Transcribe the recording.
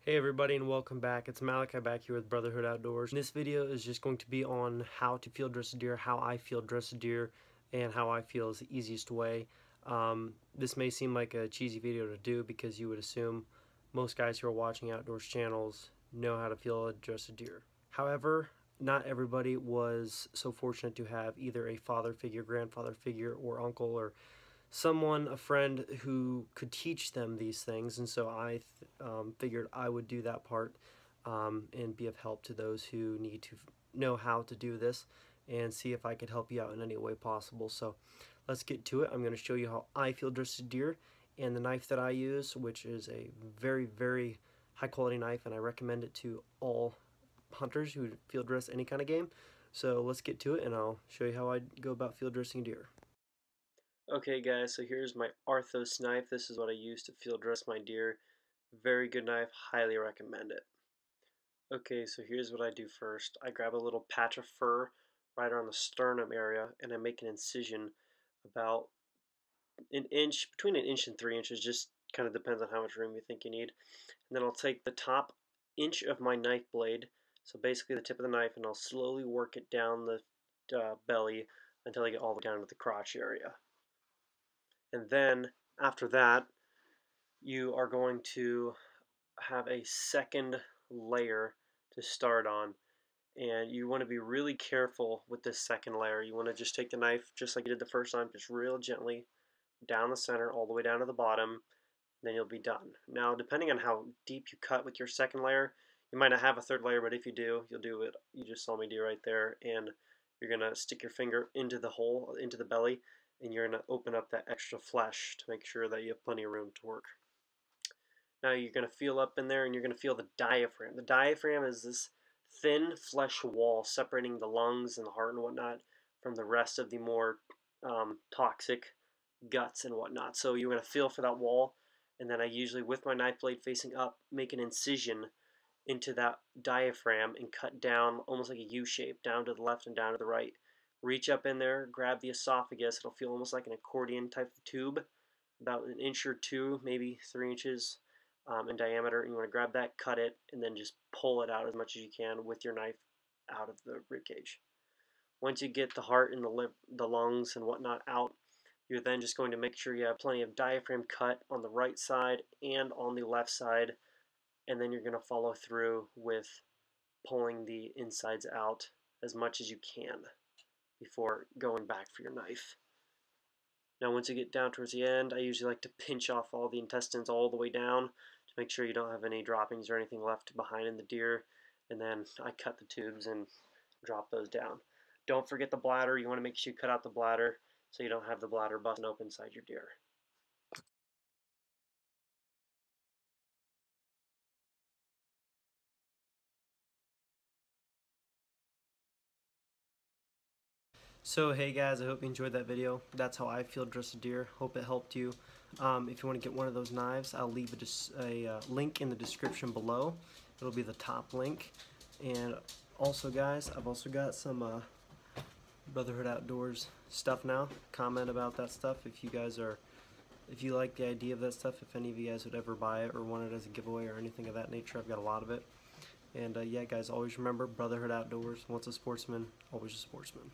Hey everybody and welcome back. It's Malachi back here with Brotherhood Outdoors. This video is just going to be on how to field dress a deer, how I field dress a deer, and how I feel is the easiest way. This may seem like a cheesy video to do because you would assume most guys who are watching outdoors channels know how to field dress a deer. However, not everybody was so fortunate to have either a father figure, grandfather figure, or uncle, or someone, a friend who could teach them these things, and so I figured I would do that part and be of help to those who need to know how to do this and see if I could help you out in any way possible. So let's get to it. I'm going to show you how I field dress a deer and the knife that I use, which is a very high quality knife, and I recommend it to all hunters who field dress any kind of game. So let's get to it and I'll show you how I go about field dressing deer. Okay guys, so here's my ARTHOS knife. This is what I use to field dress my deer. Very good knife, highly recommend it. Okay, so here's what I do first. I grab a little patch of fur right around the sternum area and I make an incision about an inch, between an inch and 3 inches, just kind of depends on how much room you think you need. And then I'll take the top inch of my knife blade, so basically the tip of the knife, and I'll slowly work it down the belly until I get all the way down to the crotch area. And then after that, you are going to have a second layer to start on. And you want to be really careful with this second layer. You want to just take the knife, just like you did the first time, just real gently down the center all the way down to the bottom, then you'll be done. Now, depending on how deep you cut with your second layer, you might not have a third layer, but if you do, you'll do what you just saw me do right there, and you're going to stick your finger into the hole, into the belly, and you're going to open up that extra flesh to make sure that you have plenty of room to work. Now you're going to feel up in there and you're going to feel the diaphragm. The diaphragm is this thin flesh wall separating the lungs and the heart and whatnot from the rest of the more toxic guts and whatnot. So you're going to feel for that wall, and then I usually, with my knife blade facing up, make an incision into that diaphragm and cut down almost like a U shape, down to the left and down to the right. Reach up in there, grab the esophagus. It'll feel almost like an accordion type of tube, about an inch or two, maybe 3 inches in diameter. And you want to grab that, cut it, and then just pull it out as much as you can with your knife out of the ribcage. Once you get the heart and the lungs and whatnot out, you're then just going to make sure you have plenty of diaphragm cut on the right side and on the left side, and then you're going to follow through with pulling the insides out as much as you can before going back for your knife. Now once you get down towards the end, I usually like to pinch off all the intestines all the way down to make sure you don't have any droppings or anything left behind in the deer, and then I cut the tubes and drop those down. Don't forget the bladder. You want to make sure you cut out the bladder so you don't have the bladder busting open inside your deer. So hey guys, I hope you enjoyed that video. That's how I field dress a deer. Hope it helped you. If you want to get one of those knives, I'll leave a link in the description below. It'll be the top link. And also guys, I've also got some Brotherhood Outdoors stuff now. Comment about that stuff if you like the idea of that stuff, if any of you guys would ever buy it or want it as a giveaway or anything of that nature. I've got a lot of it. And yeah guys, always remember, Brotherhood Outdoors, once a sportsman, always a sportsman.